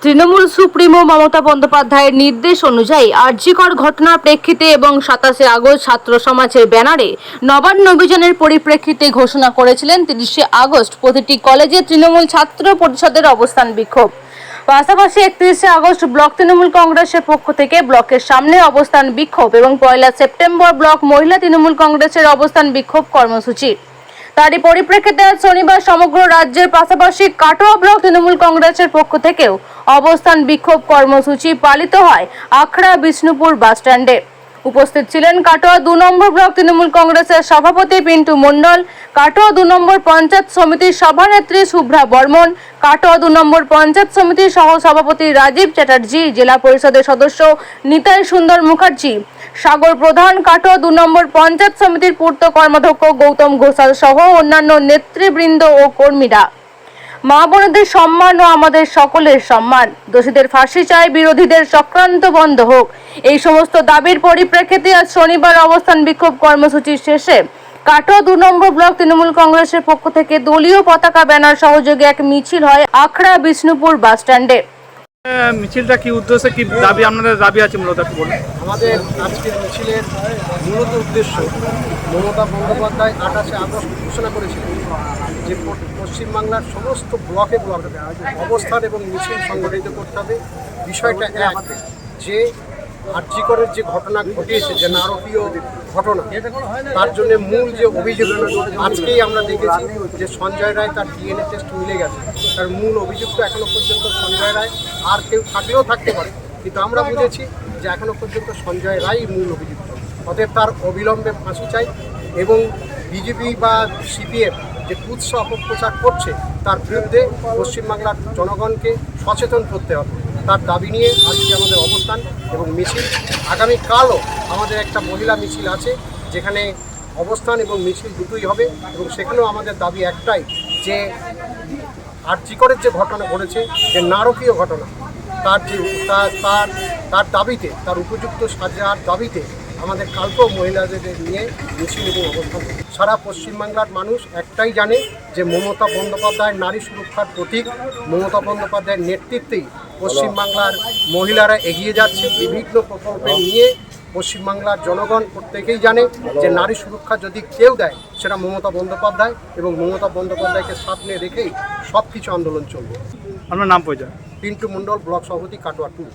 Trinamool supremo Mamata বন্দ্যোপাধ্যায়ের নির্দেশ অনুযায়ী আরজিকর ঘটনার প্রেক্ষিতে এবং 27শে আগস্ট ছাত্র সমাজের ব্যানারে নবান্ন অভিযানের পরিপ্রেক্ষিতে ঘোষণা করেছিলেন 30শে আগস্ট প্রতিটি কলেজে তৃণমূল ছাত্র পরিষদের অবস্থান বিক্ষোভ। পাশাপাশি 31শে আগস্ট ব্লক তৃণমূল কংগ্রেসের পক্ষ থেকে ব্লকের সামনে অবস্থান বিক্ষোভ এবং 1 সেপ্টেম্বর ব্লক মহিলা তৃণমূল কংগ্রেসের অবস্থান বিক্ষোভ কর্মসূচি। তারই পরিপ্রেক্ষিতে আজ শনিবার সমগ্র রাজ্যের পাশাপাশি কাটোয়া ব্লক তৃণমূল কংগ্রেসের পক্ষ থেকেও অবস্থান বিক্ষোভ কর্মসূচি পালিত হয় আখড়া বিষ্ণুপুর বাসস্ট্যান্ডে। উপস্থিত ছিলেন কাটোয়া 2 নম্বর ব্লক তৃণমূল কংগ্রেসের সভাপতি পিন্টু মণ্ডল, কাটোয়া 2 নম্বর পঞ্চায়েত সমিতির সভানেত্রী শুভ্রা বর্মন, কাটোয়া 2 নম্বর পঞ্চায়েত সমিতির সহ সভাপতি রাজীব চ্যাটার্জি, জেলা পরিষদের সদস্য নিতাই সুন্দর মুখার্জি, সাগর প্রধান, কাটোয়া 2 নম্বর পঞ্চায়েত সমিতির পূর্ত কর্মাধ্যক্ষ গৌতম ঘোষাল সহ অন্যান্য নেতৃবৃন্দ ও কর্মীরা। মা বোনদের সম্মান ও আমাদের সকলের সম্মান, দোষীদের ফাঁসি চাই, বিরোধীদের চক্রান্ত বন্ধ হোক, এই সমস্ত দাবির পরিপ্রেক্ষিতে আজ শনিবার অবস্থান বিক্ষোভ কর্মসূচি শেষে কাটোয়া 2 নম্বর ব্লক তৃণমূল কংগ্রেসের পক্ষ থেকে দলীয় পতাকা ব্যানার সহযোগে এক মিছিল হয় আখড়া বিষ্ণুপুর বাসস্ট্যান্ডে। মিছিলটা কি উদ্দেশ্যে, কি দাবি, আপনাদের দাবি আছে মূলত একটু বলুন। আমাদের আজকের মিছিলের মূলত উদ্দেশ্য, মমতা বন্দ্যোপাধ্যায় 28শে আগস্ট ঘোষণা করেছিলেন যে পশ্চিমবাংলার সমস্ত ব্লকে অবস্থান এবং মিছিল সংগঠিত করতে হবে। বিষয়টা এক, যে আরজিকরের যে ঘটনা ঘটিয়েছে, যে নারকীয় ঘটনা, তার জন্য মূল যে অভিযোগ, আজকেই আমরা দেখেছি যে সঞ্জয় রায় তার ডিএনএ টেস্ট মিলে গেছে। তার মূল অভিযুক্ত এখনো পর্যন্ত সঞ্জয় রায়, আর কেউ থাকলেও থাকতে পারে, কিন্তু আমরা বুঝেছি যে এখনো পর্যন্ত সঞ্জয় রায় মূল অভিযুক্ত। অতএব তার অবিলম্বে ফাঁসি চাই এবং বিজেপি বা সিপিএম যে কুৎসা অপপ্রচার করছে তার বিরুদ্ধে পশ্চিমবাংলার জনগণকে সচেতন করতে হবে। তার দাবি নিয়ে আজকে আমাদের অবস্থান এবং মিছিল। আগামীকালও আমাদের একটা মহিলা মিছিল আছে, যেখানে অবস্থান এবং মিছিল দুটোই হবে এবং সেখানেও আমাদের দাবি একটাই, যে আরজিকরের যে ঘটনা ঘটেছে, যে নারকীয় ঘটনা, তার যে তার দাবিতে, তার উপযুক্ত সাজার দাবিতে আমাদের কালকেও মহিলাদের নিয়ে মিছিল এবং অবস্থান। সারা পশ্চিমবাংলার মানুষ একটাই জানে যে মমতা বন্দ্যোপাধ্যায় নারী সুরক্ষার প্রতীক। মমতা বন্দ্যোপাধ্যায়ের নেতৃত্বেই পশ্চিমবাংলার মহিলারা এগিয়ে যাচ্ছে বিভিন্ন প্রকল্প নিয়ে। পশ্চিমবাংলার জনগণ প্রত্যেকেই জানে যে নারী সুরক্ষা যদি কেউ দেয় সেটা মমতা বন্দ্যোপাধ্যায়, এবং মমতা বন্দ্যোপাধ্যায়কে সামনে রেখেই সব কিছু আন্দোলন চলবে। আপনার নাম পরিচয়? পিন্টু মণ্ডল, ব্লক সভাপতি, কাটোয়া 2।